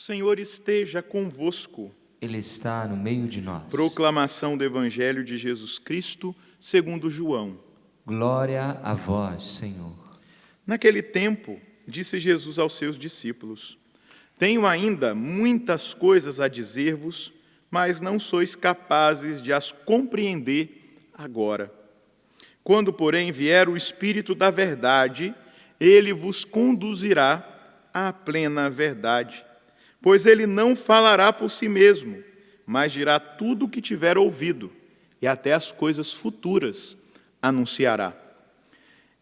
Senhor esteja convosco. Ele está no meio de nós. Proclamação do Evangelho de Jesus Cristo, segundo João. Glória a vós, Senhor. Naquele tempo, disse Jesus aos seus discípulos: Tenho ainda muitas coisas a dizer-vos, mas não sois capazes de as compreender agora. Quando, porém, vier o Espírito da verdade, ele vos conduzirá à plena verdade. Pois ele não falará por si mesmo, mas dirá tudo o que tiver ouvido, e até as coisas futuras anunciará.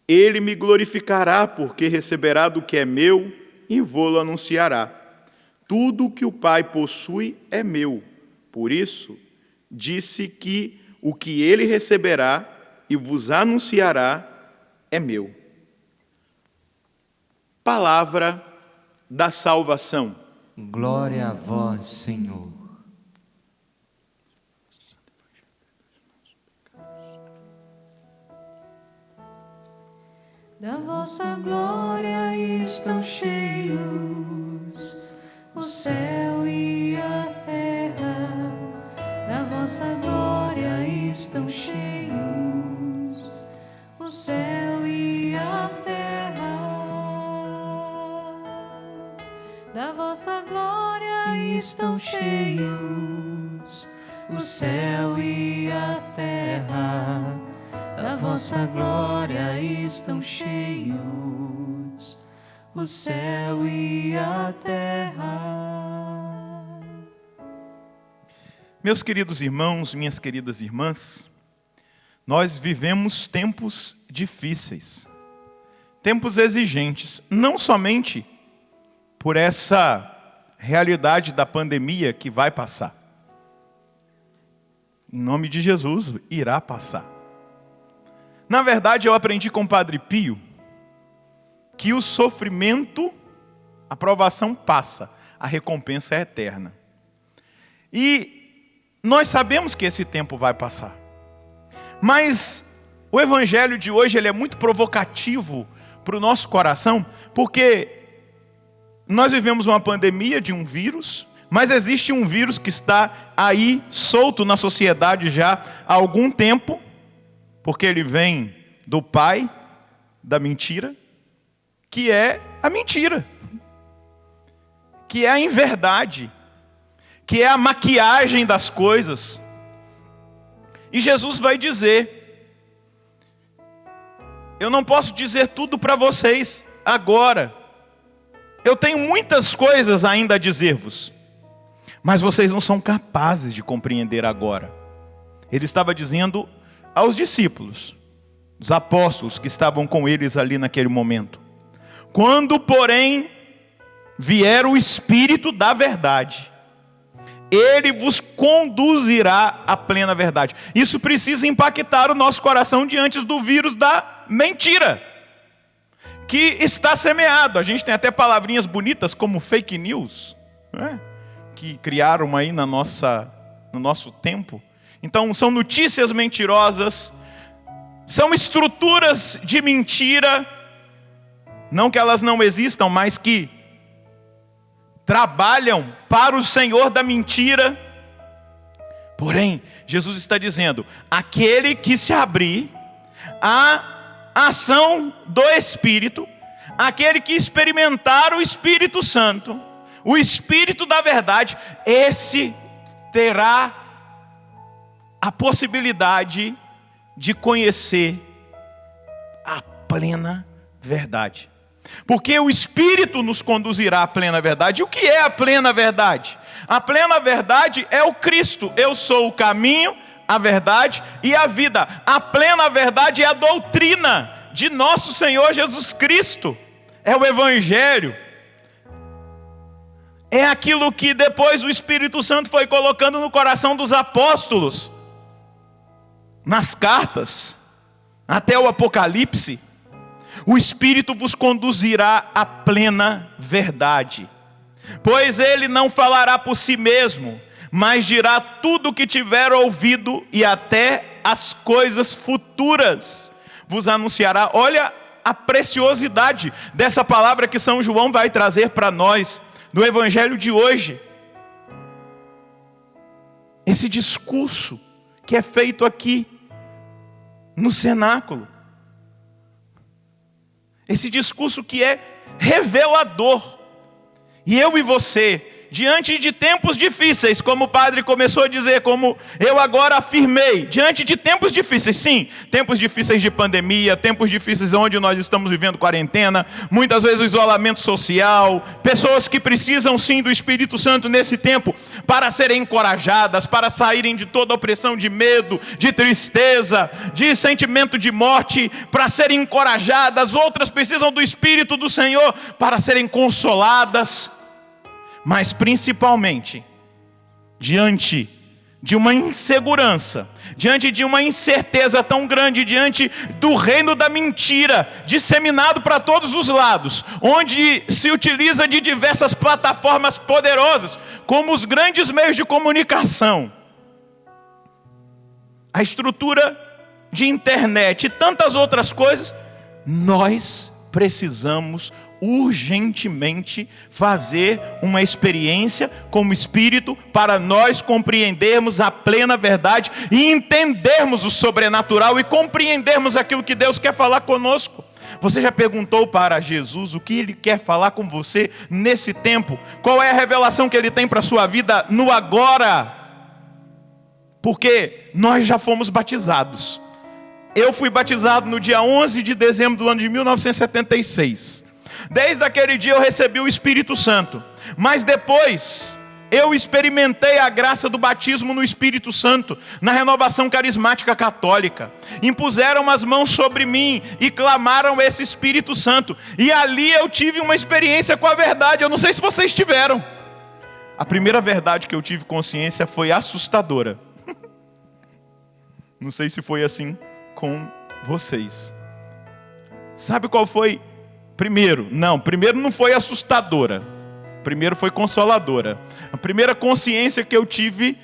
Ele me glorificará, porque receberá do que é meu e vô-lo anunciará. Tudo o que o Pai possui é meu. Por isso, disse que o que ele receberá e vos anunciará é meu. Palavra da salvação. Glória a vós, Senhor. Da vossa glória estão cheios o céu e a terra. Da vossa glória estão cheios o céu e a terra. Da vossa glória estão cheios o céu e a terra. Da vossa glória estão cheios o céu e a terra. Meus queridos irmãos, minhas queridas irmãs, nós vivemos tempos difíceis, tempos exigentes, não somente por essa realidade da pandemia que vai passar. Em nome de Jesus, irá passar. Na verdade, eu aprendi com o Padre Pio que o sofrimento, a provação passa, a recompensa é eterna. E nós sabemos que esse tempo vai passar. Mas o Evangelho de hoje ele é muito provocativo para o nosso coração, porque nós vivemos uma pandemia de um vírus, mas existe um vírus que está aí solto na sociedade já há algum tempo, porque ele vem do pai da mentira, que é a mentira, que é a inverdade, que é a maquiagem das coisas. E Jesus vai dizer: eu não posso dizer tudo para vocês agora, eu tenho muitas coisas ainda a dizer-vos, mas vocês não são capazes de compreender agora. Ele estava dizendo aos discípulos, os apóstolos que estavam com eles ali naquele momento. Quando, porém, vier o Espírito da verdade, ele vos conduzirá à plena verdade. Isso precisa impactar o nosso coração diante do vírus da mentira que está semeado. A gente tem até palavrinhas bonitas como fake news, né? Que criaram aí no nosso tempo. Então são notícias mentirosas, são estruturas de mentira, não que elas não existam, mas que trabalham para o Senhor da mentira. Porém, Jesus está dizendo: aquele que se abrir à ação do Espírito, aquele que experimentar o Espírito Santo, o Espírito da verdade, esse terá a possibilidade de conhecer a plena verdade. Porque o Espírito nos conduzirá à plena verdade. E o que é a plena verdade? A plena verdade é o Cristo. Eu sou o caminho, a verdade e a vida. A plena verdade é a doutrina de nosso Senhor Jesus Cristo. É o Evangelho. É aquilo que depois o Espírito Santo foi colocando no coração dos apóstolos, nas cartas, até o Apocalipse. O Espírito vos conduzirá à plena verdade, pois ele não falará por si mesmo, mas dirá tudo o que tiver ouvido, e até as coisas futuras vos anunciará. Olha a preciosidade dessa palavra que São João vai trazer para nós. no evangelho de hoje. Esse discurso que é feito aqui no cenáculo. Esse discurso que é revelador. E eu e você, diante de tempos difíceis, como o padre começou a dizer, como eu agora afirmei, diante de tempos difíceis, sim, tempos difíceis de pandemia, tempos difíceis onde nós estamos vivendo quarentena, muitas vezes o isolamento social, pessoas que precisam sim do Espírito Santo nesse tempo, para serem encorajadas, para saírem de toda opressão de medo, de tristeza, de sentimento de morte, para serem encorajadas. Outras precisam do Espírito do Senhor para serem consoladas. Mas principalmente, diante de uma insegurança, diante de uma incerteza tão grande, diante do reino da mentira, disseminado para todos os lados, onde se utiliza de diversas plataformas poderosas, como os grandes meios de comunicação, a estrutura de internet e tantas outras coisas, nós precisamos urgentemente fazer uma experiência como Espírito para nós compreendermos a plena verdade e entendermos o sobrenatural e compreendermos aquilo que Deus quer falar conosco. Você já perguntou para Jesus o que Ele quer falar com você nesse tempo? Qual é a revelação que Ele tem para a sua vida no agora? Porque nós já fomos batizados. Eu fui batizado no dia 11 de dezembro do ano de 1976. Desde aquele dia eu recebi o Espírito Santo. Mas depois eu experimentei a graça do batismo no Espírito Santo, na renovação carismática católica. Impuseram as mãos sobre mim e clamaram esse Espírito Santo. E ali eu tive uma experiência com a verdade. Eu não sei se vocês tiveram. A primeira verdade que eu tive consciência foi assustadora. Não sei se foi assim com vocês. Sabe qual foi? Primeiro não foi assustadora. Primeiro foi consoladora. A primeira consciência que eu tive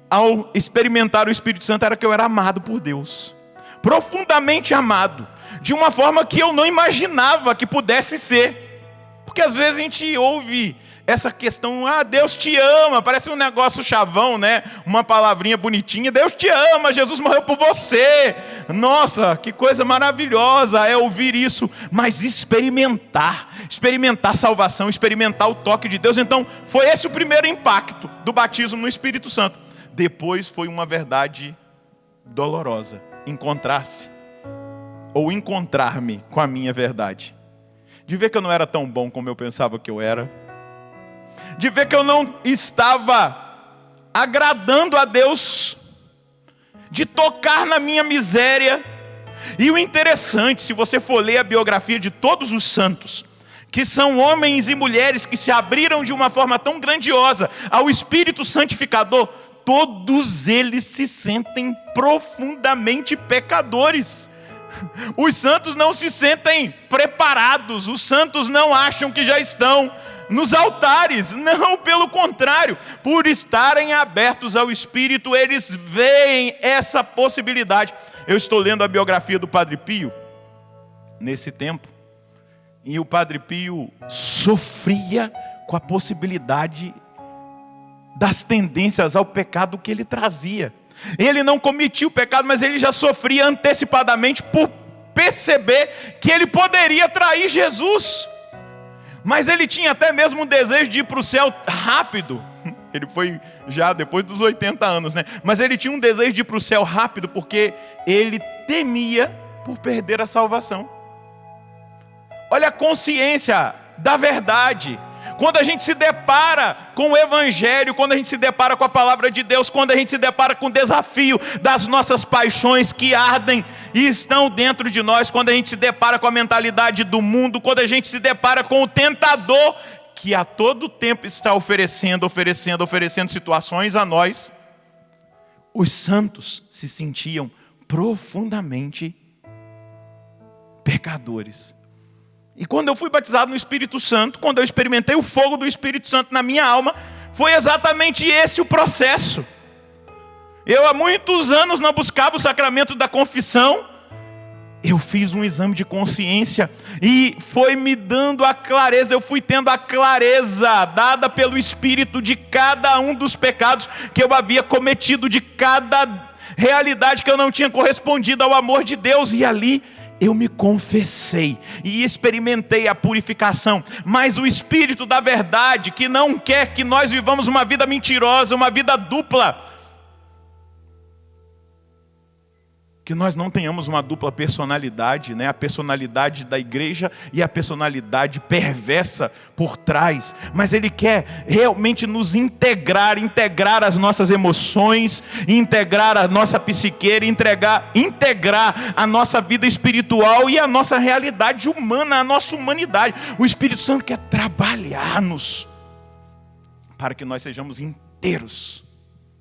ao experimentar o Espírito Santo era que eu era amado por Deus. Profundamente amado. De uma forma que eu não imaginava que pudesse ser. Porque às vezes a gente ouve essa questão, Deus te ama, parece um negócio chavão, né? Uma palavrinha bonitinha, Deus te ama, Jesus morreu por você. Nossa, que coisa maravilhosa é ouvir isso, mas experimentar salvação, experimentar o toque de Deus. Então, foi esse o primeiro impacto do batismo no Espírito Santo. Depois foi uma verdade dolorosa, encontrar-me com a minha verdade. De ver que eu não era tão bom como eu pensava que eu era. De ver que eu não estava agradando a Deus, de tocar na minha miséria. E o interessante, se você for ler a biografia de todos os santos, que são homens e mulheres que se abriram de uma forma tão grandiosa ao Espírito Santificador, todos eles se sentem profundamente pecadores. Os santos não se sentem preparados, os santos não acham que já estão nos altares, não, pelo contrário, por estarem abertos ao Espírito, eles veem essa possibilidade. Eu estou lendo a biografia do Padre Pio, nesse tempo, e o Padre Pio sofria com a possibilidade das tendências ao pecado que ele trazia. Ele não cometia o pecado, mas ele já sofria antecipadamente por perceber que ele poderia trair Jesus. Mas ele tinha até mesmo um desejo de ir para o céu rápido. Ele foi já depois dos 80 anos, né? Mas ele tinha um desejo de ir para o céu rápido, porque ele temia por perder a salvação. Olha a consciência da verdade. Quando a gente se depara com o Evangelho, quando a gente se depara com a palavra de Deus, quando a gente se depara com o desafio das nossas paixões que ardem e estão dentro de nós, quando a gente se depara com a mentalidade do mundo, quando a gente se depara com o tentador que a todo tempo está oferecendo situações a nós, os santos se sentiam profundamente pecadores. E quando eu fui batizado no Espírito Santo, quando eu experimentei o fogo do Espírito Santo na minha alma, foi exatamente esse o processo. Eu há muitos anos não buscava o sacramento da confissão, eu fiz um exame de consciência e foi me dando a clareza, eu fui tendo a clareza dada pelo Espírito de cada um dos pecados que eu havia cometido, de cada realidade que eu não tinha correspondido ao amor de Deus, e ali eu me confessei e experimentei a purificação. Mas o Espírito da verdade, que não quer que nós vivamos uma vida mentirosa, uma vida dupla, que nós não tenhamos uma dupla personalidade, né? A personalidade da igreja e a personalidade perversa por trás. Mas Ele quer realmente nos integrar as nossas emoções, integrar a nossa psique, integrar a nossa vida espiritual e a nossa realidade humana, a nossa humanidade. O Espírito Santo quer trabalhar-nos para que nós sejamos inteiros,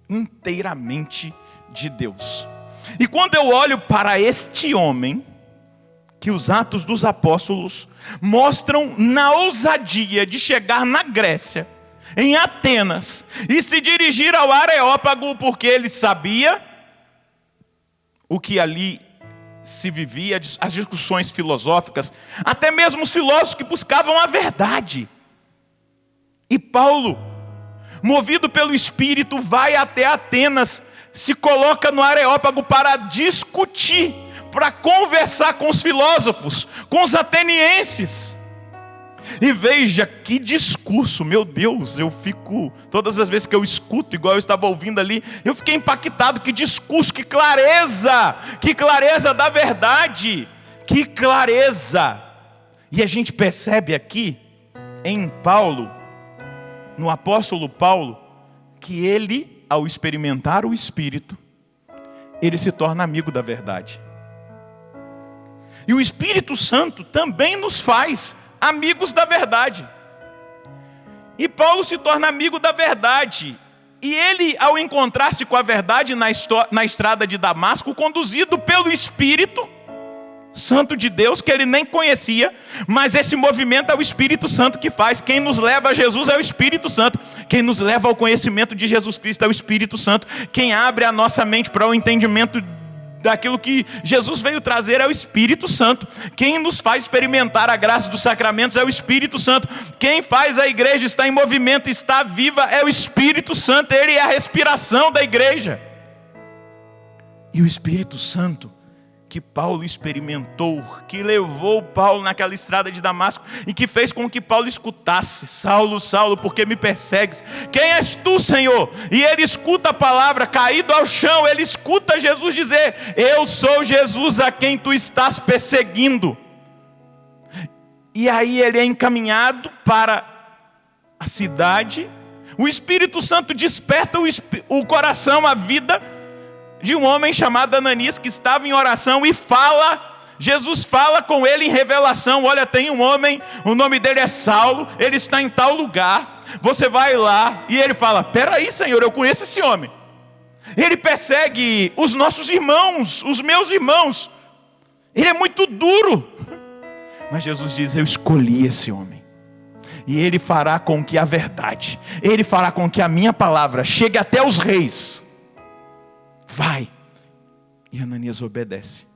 inteiramente de Deus. E quando eu olho para este homem, que os Atos dos Apóstolos mostram na ousadia de chegar na Grécia, em Atenas, e se dirigir ao Areópago, porque ele sabia o que ali se vivia, as discussões filosóficas, até mesmo os filósofos que buscavam a verdade. E Paulo, movido pelo Espírito, vai até Atenas, se coloca no Areópago para discutir, para conversar com os filósofos, com os atenienses. E veja que discurso, meu Deus, eu fico, todas as vezes que eu escuto, igual eu estava ouvindo ali, eu fiquei impactado, que discurso, que clareza da verdade, que clareza. E a gente percebe aqui, em Paulo, no apóstolo Paulo, que ele, ao experimentar o Espírito, ele se torna amigo da verdade. E o Espírito Santo também nos faz amigos da verdade. E Paulo se torna amigo da verdade. E ele, ao encontrar-se com a verdade na estrada de Damasco, conduzido pelo Espírito Santo de Deus, que ele nem conhecia, mas esse movimento é o Espírito Santo que faz. Quem nos leva a Jesus é o Espírito Santo. Quem nos leva ao conhecimento de Jesus Cristo é o Espírito Santo. Quem abre a nossa mente para o entendimento daquilo que Jesus veio trazer é o Espírito Santo. Quem nos faz experimentar a graça dos sacramentos é o Espírito Santo. Quem faz a igreja estar em movimento, estar viva, é o Espírito Santo. Ele é a respiração da igreja. E o Espírito Santo que Paulo experimentou, que levou Paulo naquela estrada de Damasco e que fez com que Paulo escutasse: Saulo, Saulo, por que me persegues? Quem és tu, Senhor? E ele escuta a palavra, caído ao chão, ele escuta Jesus dizer: eu sou Jesus a quem tu estás perseguindo. E aí ele é encaminhado para a cidade. O Espírito Santo desperta o coração, a vida de um homem chamado Ananias, que estava em oração e Jesus fala com ele em revelação: olha, tem um homem, o nome dele é Saulo, ele está em tal lugar, você vai lá. E ele fala: peraí, Senhor, eu conheço esse homem, ele persegue os nossos irmãos, os meus irmãos, ele é muito duro. Mas Jesus diz: eu escolhi esse homem, e ele fará com que a verdade, ele fará com que a minha palavra chegue até os reis. Vai. E Ananias obedece.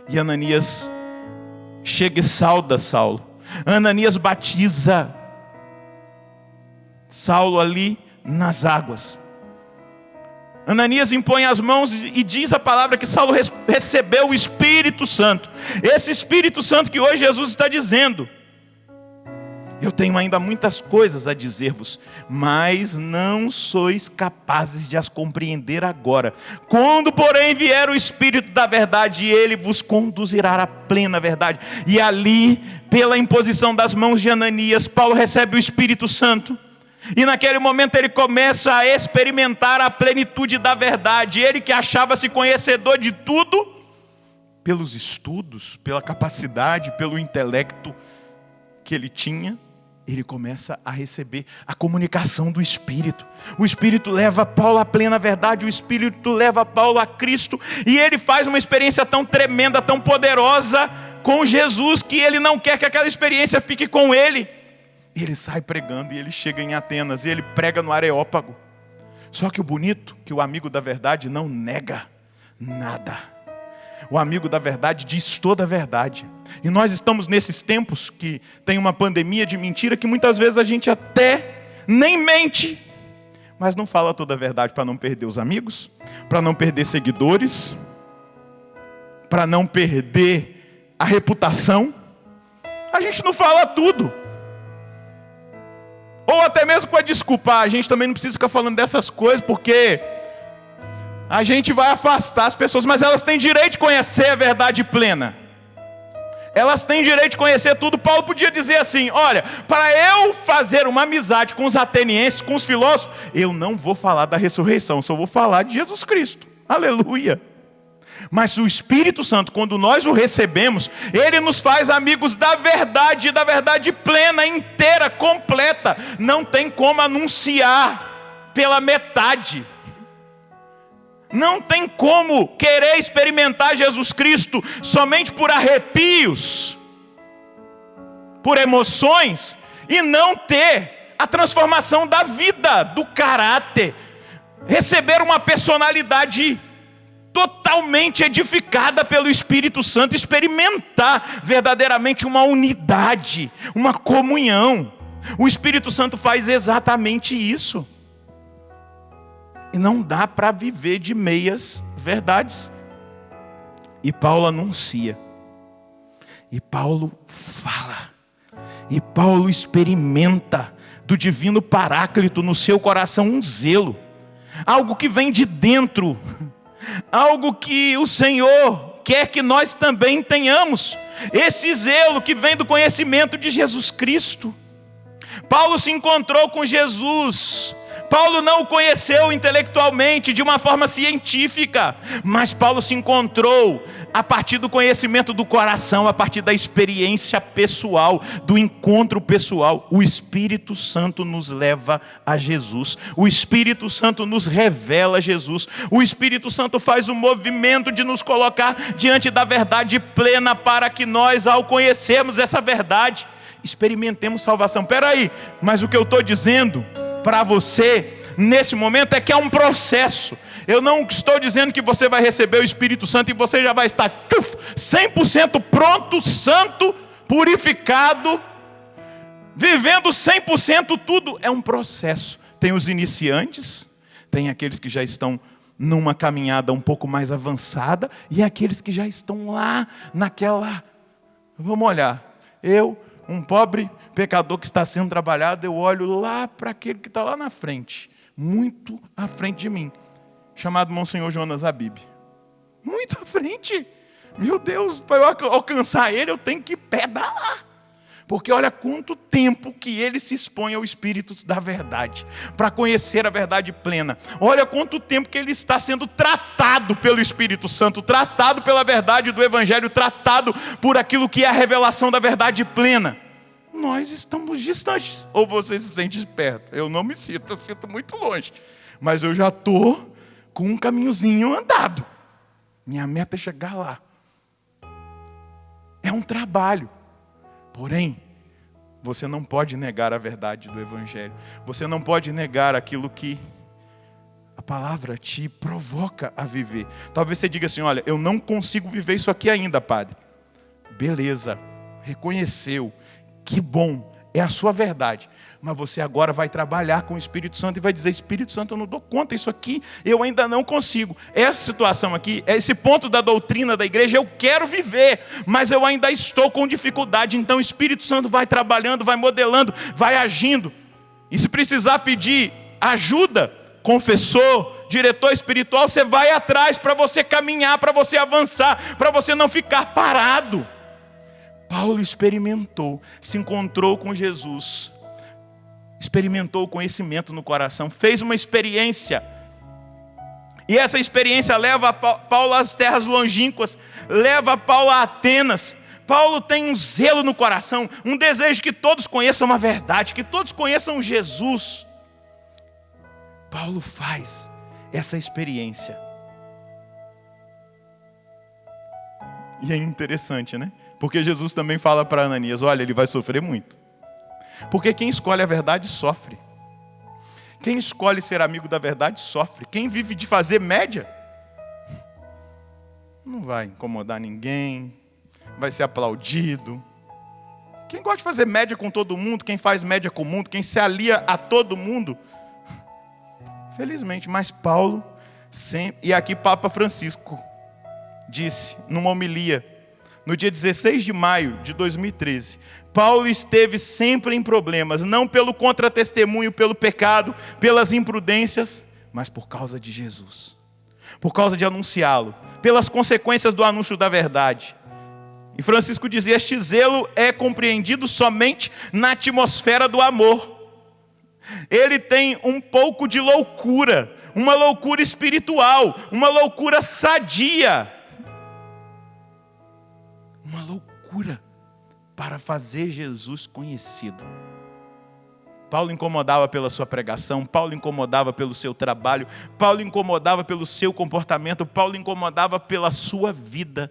E Ananias chega e sauda Saulo. Ananias batiza Saulo ali nas águas. Ananias impõe as mãos e diz a palavra que Saulo recebeu o Espírito Santo. Esse Espírito Santo que hoje Jesus está dizendo: eu tenho ainda muitas coisas a dizer-vos, mas não sois capazes de as compreender agora. Quando, porém, vier o Espírito da verdade, ele vos conduzirá à plena verdade. E ali, pela imposição das mãos de Ananias, Paulo recebe o Espírito Santo. E naquele momento ele começa a experimentar a plenitude da verdade. Ele que achava-se conhecedor de tudo, pelos estudos, pela capacidade, pelo intelecto que ele tinha, ele começa a receber a comunicação do Espírito. O Espírito leva Paulo à plena verdade, o Espírito leva Paulo a Cristo, e ele faz uma experiência tão tremenda, tão poderosa com Jesus, que ele não quer que aquela experiência fique com ele. Ele sai pregando e ele chega em Atenas, e ele prega no Areópago. Só que o bonito, que o amigo da verdade não nega nada. O amigo da verdade diz toda a verdade. E nós estamos nesses tempos que tem uma pandemia de mentira que muitas vezes a gente até nem mente, mas não fala toda a verdade para não perder os amigos, para não perder seguidores, para não perder a reputação. A gente não fala tudo. Ou até mesmo para desculpar, a gente também não precisa ficar falando dessas coisas, porque a gente vai afastar as pessoas, mas elas têm direito de conhecer a verdade plena. Elas têm direito de conhecer tudo. Paulo podia dizer assim: olha, para eu fazer uma amizade com os atenienses, com os filósofos, eu não vou falar da ressurreição, só vou falar de Jesus Cristo. Aleluia. Mas o Espírito Santo, quando nós o recebemos, ele nos faz amigos da verdade plena, inteira, completa. Não tem como anunciar pela metade. Não tem como querer experimentar Jesus Cristo somente por arrepios, por emoções, e não ter a transformação da vida, do caráter, receber uma personalidade totalmente edificada pelo Espírito Santo, experimentar verdadeiramente uma unidade, uma comunhão. O Espírito Santo faz exatamente isso. E não dá para viver de meias verdades. E Paulo anuncia. E Paulo fala. E Paulo experimenta do divino Paráclito no seu coração um zelo. Algo que vem de dentro. Algo que o Senhor quer que nós também tenhamos. Esse zelo que vem do conhecimento de Jesus Cristo. Paulo se encontrou com Jesus. Paulo não o conheceu intelectualmente, de uma forma científica, mas Paulo se encontrou a partir do conhecimento do coração, a partir da experiência pessoal, do encontro pessoal. O Espírito Santo nos leva a Jesus, o Espírito Santo nos revela Jesus, o Espírito Santo faz o movimento de nos colocar diante da verdade plena, para que nós, ao conhecermos essa verdade, experimentemos salvação. Espera aí, mas o que eu estou dizendo para você nesse momento é que é um processo. Eu não estou dizendo que você vai receber o Espírito Santo e você já vai estar 100% pronto, santo, purificado, vivendo 100% tudo. É um processo. Tem os iniciantes, tem aqueles que já estão numa caminhada um pouco mais avançada, e aqueles que já estão lá naquela... Vamos olhar, um pobre pecador que está sendo trabalhado, eu olho lá para aquele que está lá na frente, muito à frente de mim, chamado Monsenhor Jonas Abib. Muito à frente. Meu Deus, para eu alcançar ele, eu tenho que pedalar. Porque olha quanto tempo que ele se expõe ao Espírito da verdade, para conhecer a verdade plena. Olha quanto tempo que ele está sendo tratado pelo Espírito Santo, tratado pela verdade do Evangelho, tratado por aquilo que é a revelação da verdade plena. Nós estamos distantes. Ou você se sente perto? Eu não me sinto, eu sinto muito longe. Mas eu já estou com um caminhozinho andado. Minha meta é chegar lá. É um trabalho. Porém, você não pode negar a verdade do Evangelho. Você não pode negar aquilo que a palavra te provoca a viver. Talvez você diga assim: olha, eu não consigo viver isso aqui ainda, padre. Beleza, reconheceu. Que bom, é a sua verdade. Mas você agora vai trabalhar com o Espírito Santo e vai dizer: Espírito Santo, eu não dou conta, isso aqui eu ainda não consigo. Essa situação aqui, esse ponto da doutrina da igreja, eu quero viver, mas eu ainda estou com dificuldade. Então o Espírito Santo vai trabalhando, vai modelando, vai agindo. E se precisar pedir ajuda, confessor, diretor espiritual, você vai atrás para você caminhar, para você avançar, para você não ficar parado. Paulo experimentou, se encontrou com Jesus, experimentou o conhecimento no coração, fez uma experiência, e essa experiência leva Paulo às terras longínquas, leva Paulo a Atenas. Paulo tem um zelo no coração, um desejo que todos conheçam a verdade, que todos conheçam Jesus. Paulo faz essa experiência, e é interessante, né? Porque Jesus também fala para Ananias: olha, ele vai sofrer muito. Porque quem escolhe a verdade sofre. Quem escolhe ser amigo da verdade sofre. Quem vive de fazer média não vai incomodar ninguém, vai ser aplaudido. Quem gosta de fazer média com todo mundo, quem faz média com o mundo, quem se alia a todo mundo, felizmente. Mas Paulo sempre, e aqui Papa Francisco disse numa homilia, no dia 16 de maio de 2013, Paulo esteve sempre em problemas, não pelo contra-testemunho, pelo pecado, pelas imprudências, mas por causa de Jesus, por causa de anunciá-lo, pelas consequências do anúncio da verdade. E Francisco dizia: este zelo é compreendido somente na atmosfera do amor. Ele tem um pouco de loucura, uma loucura espiritual, uma loucura sadia, uma loucura para fazer Jesus conhecido. Paulo incomodava pela sua pregação, Paulo incomodava pelo seu trabalho, Paulo incomodava pelo seu comportamento, Paulo incomodava pela sua vida.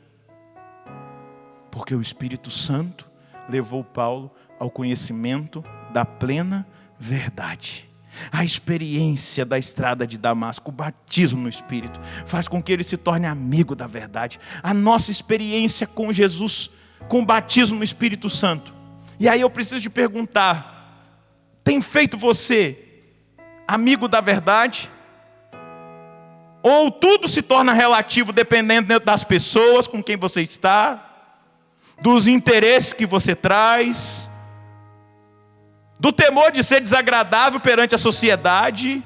Porque o Espírito Santo levou Paulo ao conhecimento da plena verdade. A experiência da estrada de Damasco, o batismo no Espírito, faz com que ele se torne amigo da verdade. A nossa experiência com Jesus, com o batismo no Espírito Santo. E aí eu preciso te perguntar, tem feito você amigo da verdade? Ou tudo se torna relativo dependendo das pessoas com quem você está, dos interesses que você traz, do temor de ser desagradável perante a sociedade,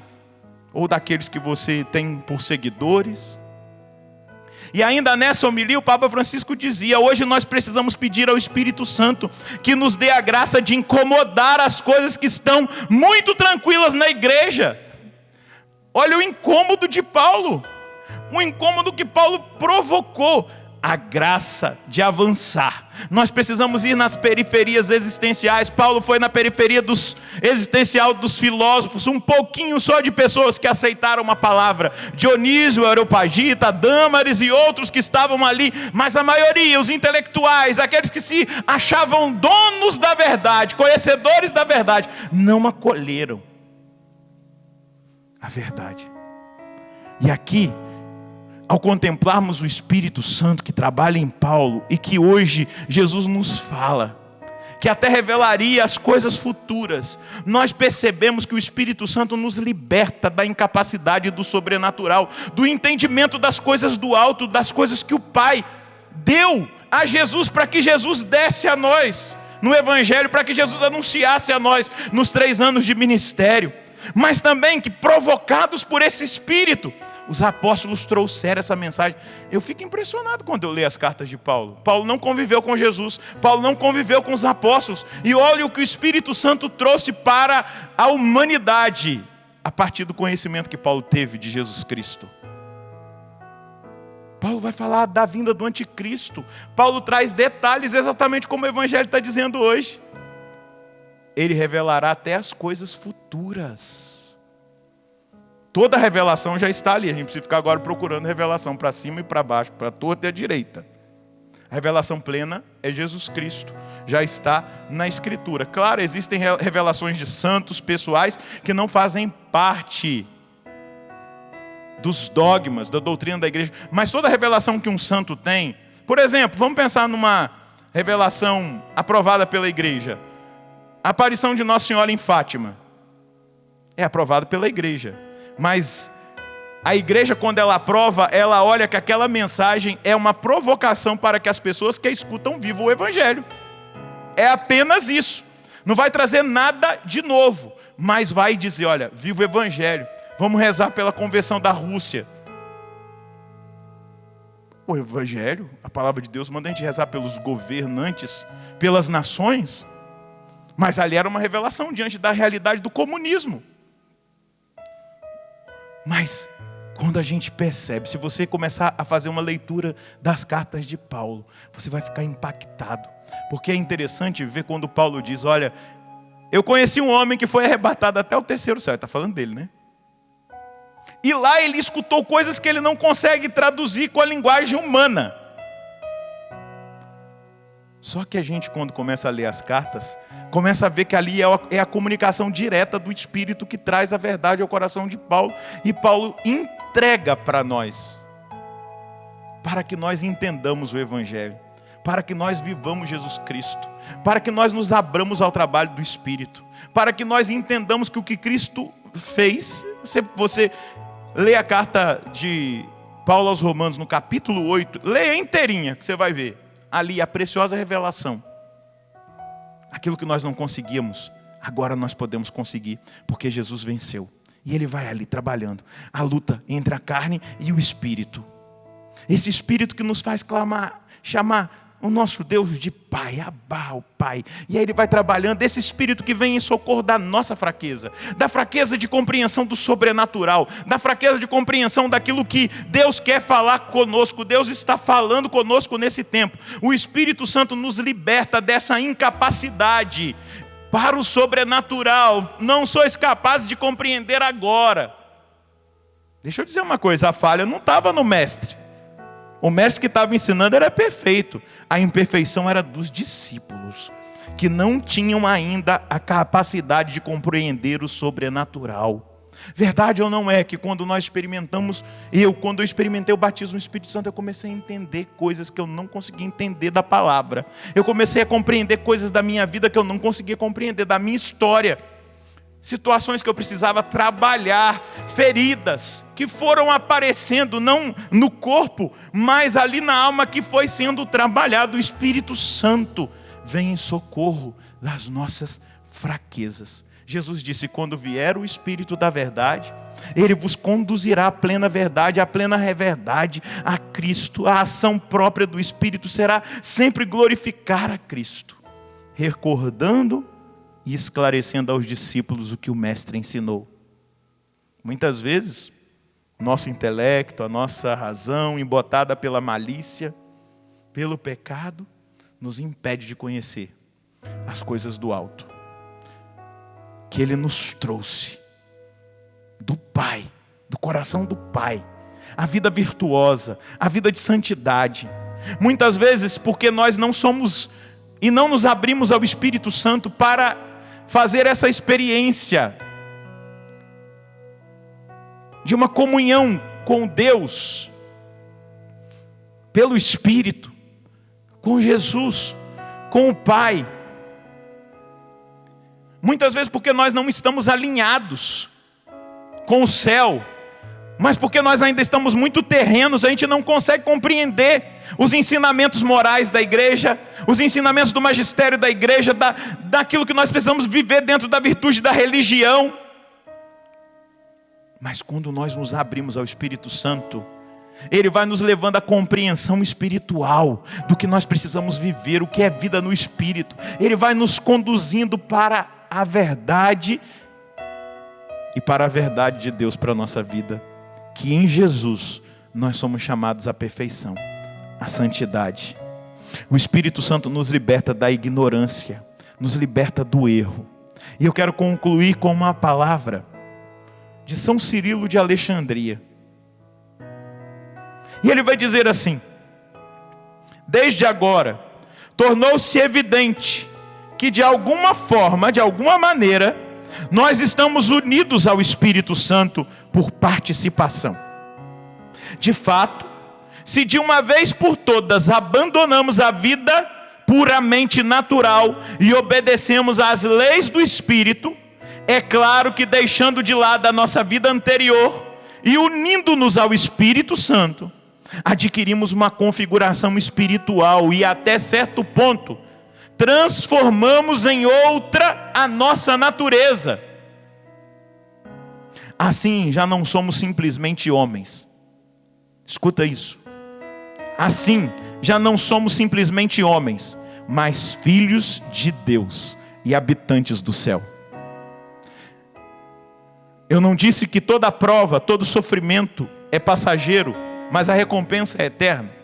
ou daqueles que você tem por seguidores? E ainda nessa homilia o Papa Francisco dizia: hoje nós precisamos pedir ao Espírito Santo que nos dê a graça de incomodar as coisas que estão muito tranquilas na igreja. Olha o incômodo de Paulo, o incômodo que Paulo provocou. A graça de avançar. Nós precisamos ir nas periferias existenciais. Paulo foi na periferia existencial dos filósofos, um pouquinho só de pessoas que aceitaram uma palavra. Dionísio, Areopagita, Dâmaris e outros que estavam ali, mas a maioria, os intelectuais, aqueles que se achavam donos da verdade, conhecedores da verdade, não acolheram a verdade. E aqui, ao contemplarmos o Espírito Santo que trabalha em Paulo e que hoje Jesus nos fala, que até revelaria as coisas futuras, nós percebemos que o Espírito Santo nos liberta da incapacidade do sobrenatural, do entendimento das coisas do alto, das coisas que o Pai deu a Jesus para que Jesus desse a nós no Evangelho, para que Jesus anunciasse a nós nos 3 anos de ministério. Mas também que, provocados por esse Espírito, os apóstolos trouxeram essa mensagem. Eu fico impressionado quando eu leio as cartas de Paulo. Paulo não conviveu com Jesus, Paulo não conviveu com os apóstolos, e olha o que o Espírito Santo trouxe para a humanidade, a partir do conhecimento que Paulo teve de Jesus Cristo. Paulo vai falar da vinda do anticristo. Paulo traz detalhes exatamente como o Evangelho está dizendo hoje. Ele revelará até as coisas futuras. Toda a revelação já está ali. A gente precisa ficar agora procurando revelação para cima e para baixo, para a torta e a direita. A revelação plena é Jesus Cristo. Já está na Escritura. Claro, existem revelações de santos pessoais que não fazem parte dos dogmas, da doutrina da igreja. Mas toda revelação que um santo tem... Por exemplo, vamos pensar numa revelação aprovada pela igreja. A aparição de Nossa Senhora em Fátima é aprovada pela igreja. Mas a igreja, quando ela aprova, ela olha que aquela mensagem é uma provocação para que as pessoas que a escutam vivam o Evangelho. É apenas isso. Não vai trazer nada de novo, mas vai dizer: olha, viva o Evangelho. Vamos rezar pela conversão da Rússia. O Evangelho, a palavra de Deus, manda a gente rezar pelos governantes, pelas nações. Mas ali era uma revelação diante da realidade do comunismo. Mas quando a gente percebe, se você começar a fazer uma leitura das cartas de Paulo, você vai ficar impactado. Porque é interessante ver quando Paulo diz: olha, eu conheci um homem que foi arrebatado até o 3º céu. Ele está falando dele, né? E lá ele escutou coisas que ele não consegue traduzir com a linguagem humana. Só que a gente, quando começa a ler as cartas, começa a ver que ali é a comunicação direta do Espírito que traz a verdade ao coração de Paulo. E Paulo entrega para nós para que nós entendamos o Evangelho, para que nós vivamos Jesus Cristo, para que nós nos abramos ao trabalho do Espírito, para que nós entendamos que o que Cristo fez, você lê a carta de Paulo aos Romanos no capítulo 8, leia inteirinha que você vai ver, ali a preciosa revelação. Aquilo que nós não conseguíamos, agora nós podemos conseguir, porque Jesus venceu. E Ele vai ali trabalhando a luta entre a carne e o Espírito. Esse Espírito que nos faz clamar, chamar o nosso Deus de Pai, Abá, o Pai. E aí Ele vai trabalhando, esse Espírito que vem em socorro da nossa fraqueza, da fraqueza de compreensão do sobrenatural, da fraqueza de compreensão daquilo que Deus quer falar conosco. Deus está falando conosco nesse tempo. O Espírito Santo nos liberta dessa incapacidade para o sobrenatural. Não sois capazes de compreender agora. Deixa eu dizer uma coisa, a falha não estava no mestre. O mestre que estava ensinando era perfeito. A imperfeição era dos discípulos, que não tinham ainda a capacidade de compreender o sobrenatural. Verdade ou não é que quando nós experimentamos, quando eu experimentei o batismo no Espírito Santo, eu comecei a entender coisas que eu não conseguia entender da palavra. Eu comecei a compreender coisas da minha vida que eu não conseguia compreender, da minha história. Situações que eu precisava trabalhar, feridas que foram aparecendo, não no corpo, mas ali na alma que foi sendo trabalhado. O Espírito Santo vem em socorro das nossas fraquezas. Jesus disse, quando vier o Espírito da verdade, Ele vos conduzirá à plena verdade, à plena verdade, a Cristo. A ação própria do Espírito será sempre glorificar a Cristo, recordando e esclarecendo aos discípulos o que o Mestre ensinou. Muitas vezes, nosso intelecto, a nossa razão, embotada pela malícia, pelo pecado, nos impede de conhecer as coisas do alto, que Ele nos trouxe do Pai, do coração do Pai, a vida virtuosa, a vida de santidade. Muitas vezes, porque nós não somos e não nos abrimos ao Espírito Santo para fazer essa experiência de uma comunhão com Deus, pelo Espírito, com Jesus, com o Pai. Muitas vezes porque nós não estamos alinhados com o céu, mas porque nós ainda estamos muito terrenos, a gente não consegue compreender os ensinamentos morais da igreja, os ensinamentos do magistério da igreja, daquilo que nós precisamos viver dentro da virtude da religião. Mas quando nós nos abrimos ao Espírito Santo, Ele vai nos levando à compreensão espiritual do que nós precisamos viver, o que é vida no Espírito. Ele vai nos conduzindo para a verdade e para a verdade de Deus para a nossa vida, que em Jesus nós somos chamados à perfeição, à santidade. O Espírito Santo nos liberta da ignorância, nos liberta do erro. E eu quero concluir com uma palavra de São Cirilo de Alexandria. E ele vai dizer assim: desde agora, tornou-se evidente que de alguma forma, de alguma maneira, nós estamos unidos ao Espírito Santo por participação. De fato, se de uma vez por todas abandonamos a vida puramente natural e obedecemos às leis do Espírito, é claro que deixando de lado a nossa vida anterior e unindo-nos ao Espírito Santo, adquirimos uma configuração espiritual e até certo ponto transformamos em outra a nossa natureza. Assim já não somos simplesmente homens. Escuta isso. Assim já não somos simplesmente homens, mas filhos de Deus e habitantes do céu. Eu não disse que toda prova, todo sofrimento é passageiro, mas a recompensa é eterna.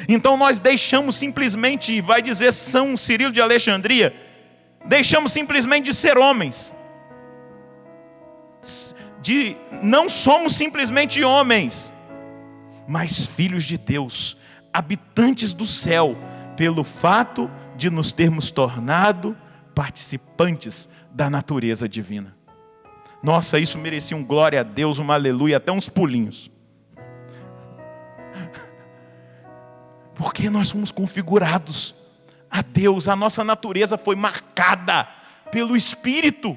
Então nós deixamos simplesmente, vai dizer São Cirilo de Alexandria, deixamos simplesmente de ser homens. Não somos simplesmente homens, mas filhos de Deus, habitantes do céu, pelo fato de nos termos tornado participantes da natureza divina. Nossa, isso merecia um glória a Deus, um aleluia, até uns pulinhos. Porque nós somos configurados a Deus, a nossa natureza foi marcada pelo Espírito.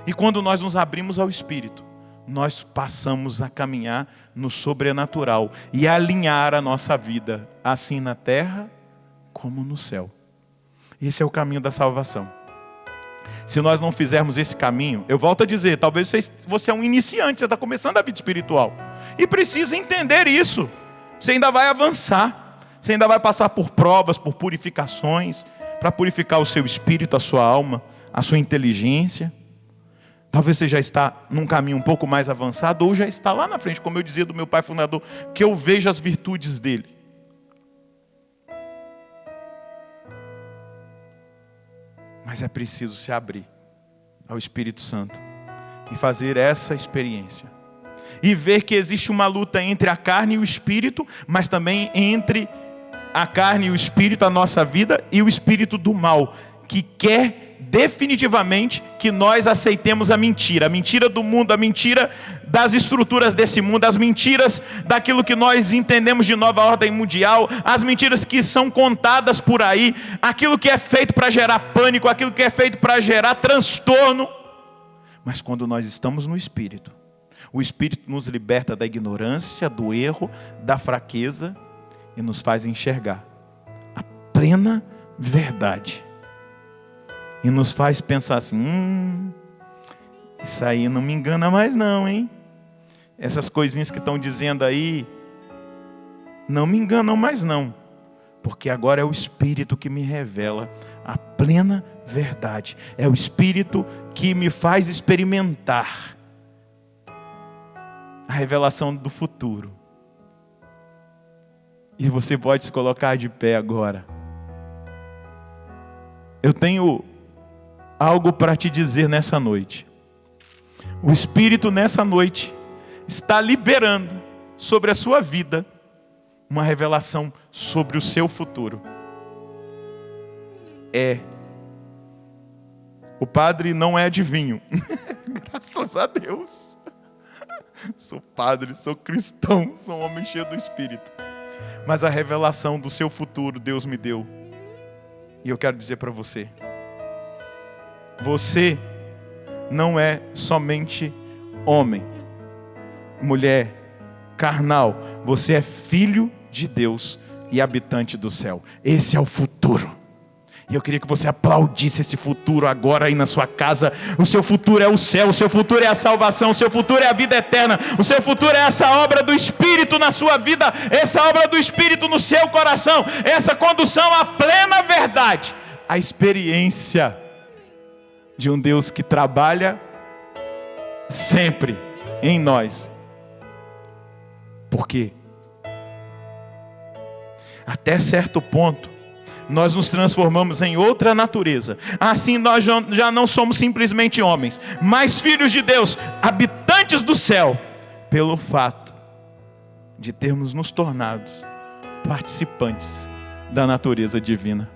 E quando nós nos abrimos ao Espírito, nós passamos a caminhar no sobrenatural e a alinhar a nossa vida, assim na terra como no céu. Esse é o caminho da salvação. Se nós não fizermos esse caminho, eu volto a dizer, talvez você é um iniciante, você está começando a vida espiritual e precisa entender isso. Você ainda vai avançar, você ainda vai passar por provas, por purificações, para purificar o seu espírito, a sua alma, a sua inteligência. Talvez você já está num caminho um pouco mais avançado, ou já está lá na frente, como eu dizia do meu pai fundador, que eu vejo as virtudes dele. Mas é preciso se abrir ao Espírito Santo e fazer essa experiência. E ver que existe uma luta entre a carne e o Espírito, mas também entre a carne e o Espírito, a nossa vida, e o Espírito do mal, que quer definitivamente que nós aceitemos a mentira do mundo, a mentira das estruturas desse mundo, as mentiras daquilo que nós entendemos de nova ordem mundial, as mentiras que são contadas por aí, aquilo que é feito para gerar pânico, aquilo que é feito para gerar transtorno. Mas quando nós estamos no Espírito, o Espírito nos liberta da ignorância, do erro, da fraqueza e nos faz enxergar a plena verdade. E nos faz pensar assim, isso aí não me engana mais não, hein? Essas coisinhas que estão dizendo aí, não me enganam mais não. Porque agora é o Espírito que me revela a plena verdade. É o Espírito que me faz experimentar a revelação do futuro. E você pode se colocar de pé agora. Eu tenho algo para te dizer nessa noite. O Espírito nessa noite está liberando sobre a sua vida uma revelação sobre o seu futuro. O padre não é adivinho. Graças a Deus. Sou padre, sou cristão, sou um homem cheio do Espírito. Mas a revelação do seu futuro Deus me deu. E eu quero dizer para você, você não é somente homem, mulher, carnal. Você é filho de Deus e habitante do céu. Esse é o futuro. E eu queria que você aplaudisse esse futuro agora aí na sua casa. O seu futuro é o céu, o seu futuro é a salvação, o seu futuro é a vida eterna, o seu futuro é essa obra do Espírito na sua vida, essa obra do Espírito no seu coração, essa condução à plena verdade, a experiência de um Deus que trabalha sempre em nós. Por quê? Até certo ponto, nós nos transformamos em outra natureza. Assim nós já não somos simplesmente homens, mas filhos de Deus, habitantes do céu, pelo fato de termos nos tornado participantes da natureza divina.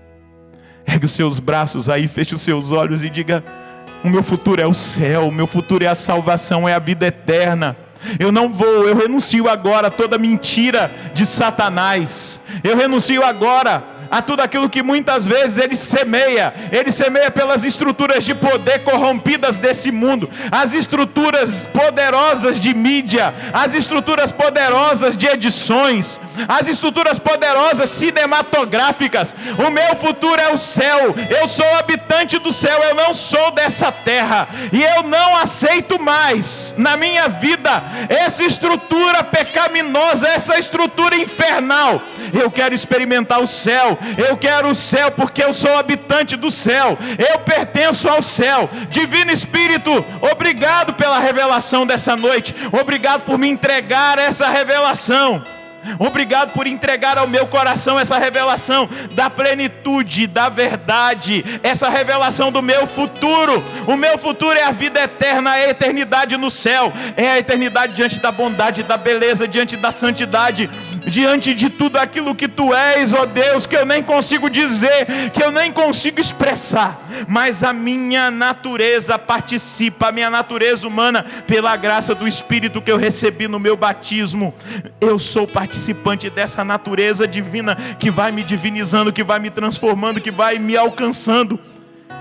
Ergue os seus braços aí, feche os seus olhos e diga: o meu futuro é o céu, o meu futuro é a salvação, é a vida eterna. Eu renuncio agora a toda mentira de Satanás. Eu renuncio agora a tudo aquilo que muitas vezes ele semeia pelas estruturas de poder corrompidas desse mundo, as estruturas poderosas de mídia, as estruturas poderosas de edições, as estruturas poderosas cinematográficas. O meu futuro é o céu, eu sou habitante do céu, eu não sou dessa terra, e eu não aceito mais na minha vida essa estrutura pecaminosa, essa estrutura infernal. Eu quero experimentar o céu. Eu quero o céu porque eu sou habitante do céu. Eu pertenço ao céu. Divino Espírito, obrigado pela revelação dessa noite. Obrigado por me entregar essa revelação. Obrigado por entregar ao meu coração essa revelação da plenitude, da verdade, essa revelação do meu futuro. O meu futuro é a vida eterna, é a eternidade no céu, é a eternidade diante da bondade, da beleza, diante da santidade. diante de tudo aquilo que Tu és, ó Deus, que eu nem consigo dizer, que eu nem consigo expressar, mas a minha natureza participa, a minha natureza humana, pela graça do Espírito que eu recebi no meu batismo, eu sou participante dessa natureza divina, que vai me divinizando, que vai me transformando, que vai me alcançando.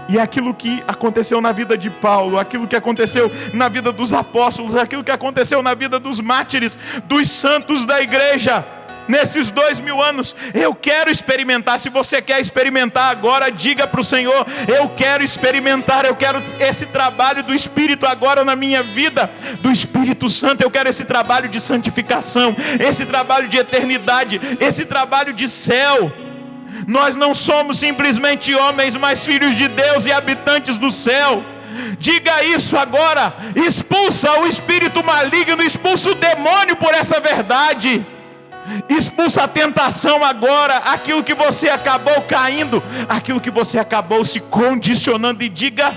E aquilo que aconteceu na vida de Paulo, aquilo que aconteceu na vida dos apóstolos, aquilo que aconteceu na vida dos mártires, dos santos da igreja, nesses 2000 anos, eu quero experimentar. Se você quer experimentar agora, diga para o Senhor: eu quero experimentar, eu quero esse trabalho do Espírito agora na minha vida, do Espírito Santo. Eu quero esse trabalho de santificação, esse trabalho de eternidade, esse trabalho de céu. Nós não somos simplesmente homens, mas filhos de Deus e habitantes do céu. Diga isso agora. Expulsa o espírito maligno, expulsa o demônio por essa verdade. Expulsa a tentação agora, aquilo que você acabou caindo, aquilo que você acabou se condicionando, e diga: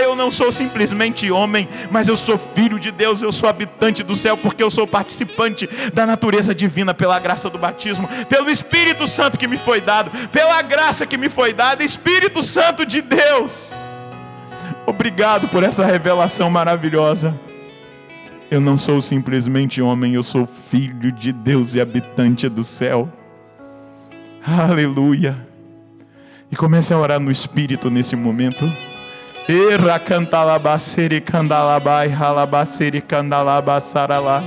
eu não sou simplesmente homem, mas eu sou filho de Deus, eu sou habitante do céu, porque eu sou participante da natureza divina, pela graça do batismo, pelo Espírito Santo que me foi dado, pela graça que me foi dada. Espírito Santo de Deus, obrigado por essa revelação maravilhosa. Eu não sou simplesmente homem, eu sou filho de Deus e habitante do céu. Aleluia. E comece a orar no Espírito nesse momento. Era cantalabacere candalabai halabacere candalabasaralá.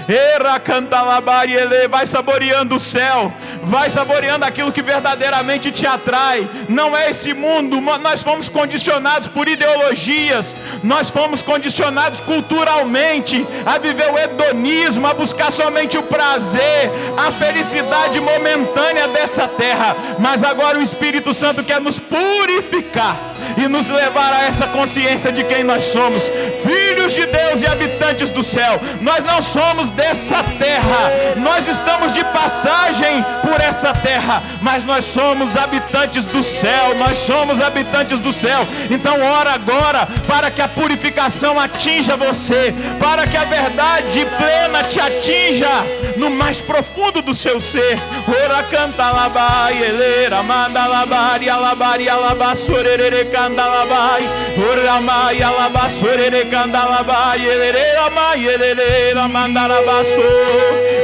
Era cantalabai ele, vai saboreando o céu, vai saboreando aquilo que verdadeiramente te atrai. Não é esse mundo. Nós fomos condicionados por ideologias, nós fomos condicionados culturalmente a viver o hedonismo, a buscar somente o prazer, a felicidade momentânea dessa terra. Mas agora o Espírito Santo quer nos purificar e nos levar a essa consciência de quem nós somos: filhos de Deus e habitantes do céu. Nós não somos dessa terra, nós estamos de passagem por essa terra, mas nós somos habitantes do céu, nós somos habitantes do céu. Então ora agora para que a purificação atinja você, para que a verdade plena te atinja no mais profundo do seu ser. Ora canta labai, eleira manda labai, alabari alabassorere canta labai, ora mai alabassorere canta labai, eleira mai eleira manda alabasso,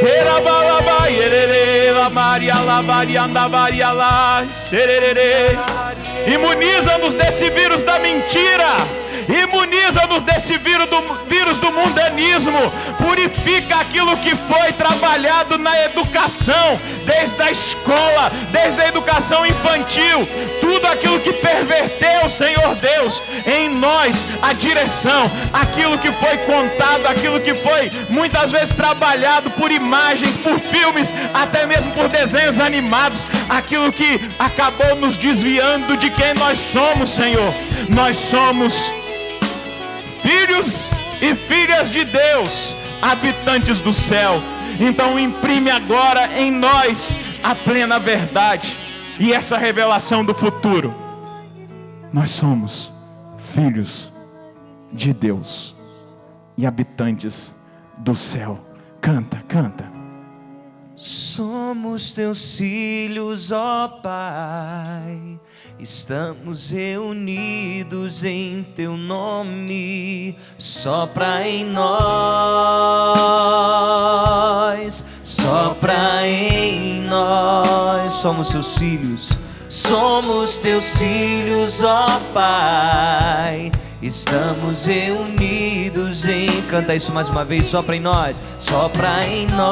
era balabai eleira maria alabari andabari alá serere. Imuniza-nos desse vírus da mentira, imuniza-nos desse vírus do mundanismo. Purifica aquilo que foi trabalhado na educação, desde a escola, desde a educação infantil, tudo aquilo que perverteu, Senhor Deus, em nós a direção, aquilo que foi contado, aquilo que foi muitas vezes trabalhado por imagens, por filmes, até mesmo por desenhos animados, aquilo que acabou nos desviando de quem nós somos, Senhor. Nós somos filhos e filhas de Deus, habitantes do céu. Então imprime agora em nós a plena verdade e essa revelação do futuro. Nós somos filhos de Deus e habitantes do céu. Canta, canta. Somos teus filhos, ó Pai, estamos reunidos em teu nome. Sopra em nós, sopra em nós. Somos teus filhos, somos teus filhos, ó Pai, estamos reunidos em... Canta isso mais uma vez, sopra em nós, sopra em nós,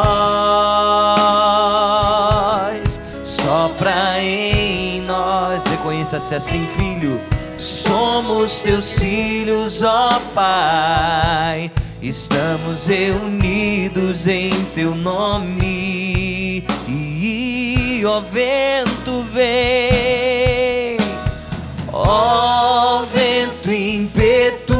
sopra em nós. Reconheça-se assim, filho. Somos teus filhos, ó Pai, estamos reunidos em teu nome. E ó vento vem, ó vento impetuoso,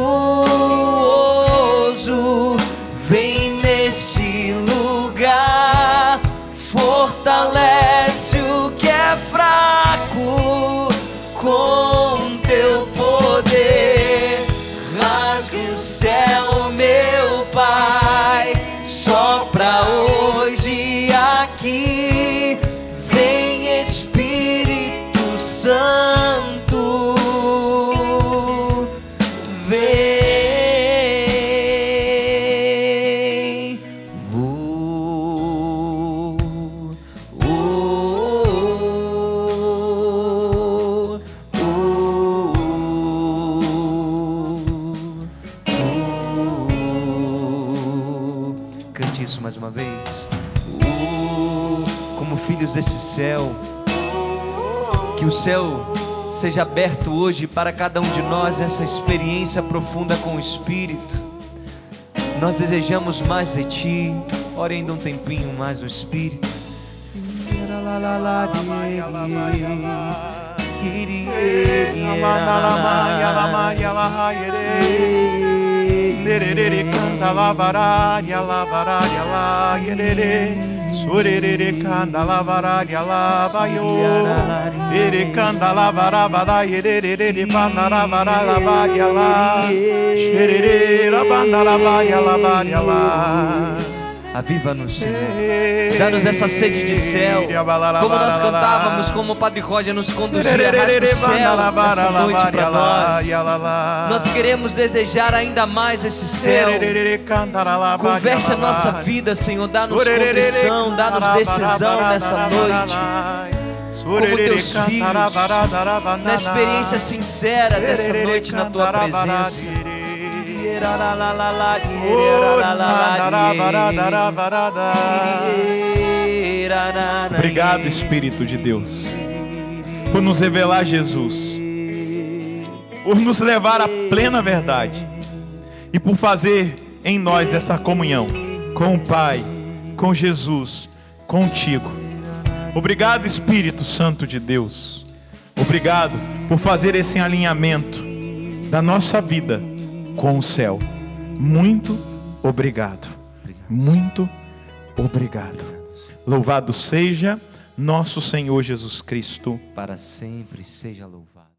vem neste lugar, fortalece o que é fraco com teu poder. Rasgue o céu, meu Pai, sopra hoje isso mais uma vez. Como filhos desse céu, que o céu seja aberto hoje para cada um de nós, essa experiência profunda com o Espírito. Nós desejamos mais de Ti. Ore ainda um tempinho mais no Espírito. Canta lavararia, lavararia, la, yerere. Surere canta lavararia, lavaio. Ere canta lavarabara, yerere, bandaravara, lavaria, la. Xerere, labandaravara, lavaria, la. Aviva-nos, Senhor. Dá-nos essa sede de céu. Como nós cantávamos, como o Padre Roger nos conduzia mais para o céu nessa noite para nós. Nós queremos desejar ainda mais esse céu. Converte a nossa vida, Senhor. Dá-nos contrição, dá-nos decisão nessa noite. Como teus filhos, na experiência sincera dessa noite na Tua presença. Obrigado, Espírito de Deus, por nos revelar Jesus, por nos levar à plena verdade e por fazer em nós essa comunhão com o Pai, com Jesus, contigo. Obrigado, Espírito Santo de Deus. Obrigado por fazer esse alinhamento da nossa vida com o céu. Muito obrigado. Muito obrigado. Louvado seja nosso Senhor Jesus Cristo. Para sempre seja louvado.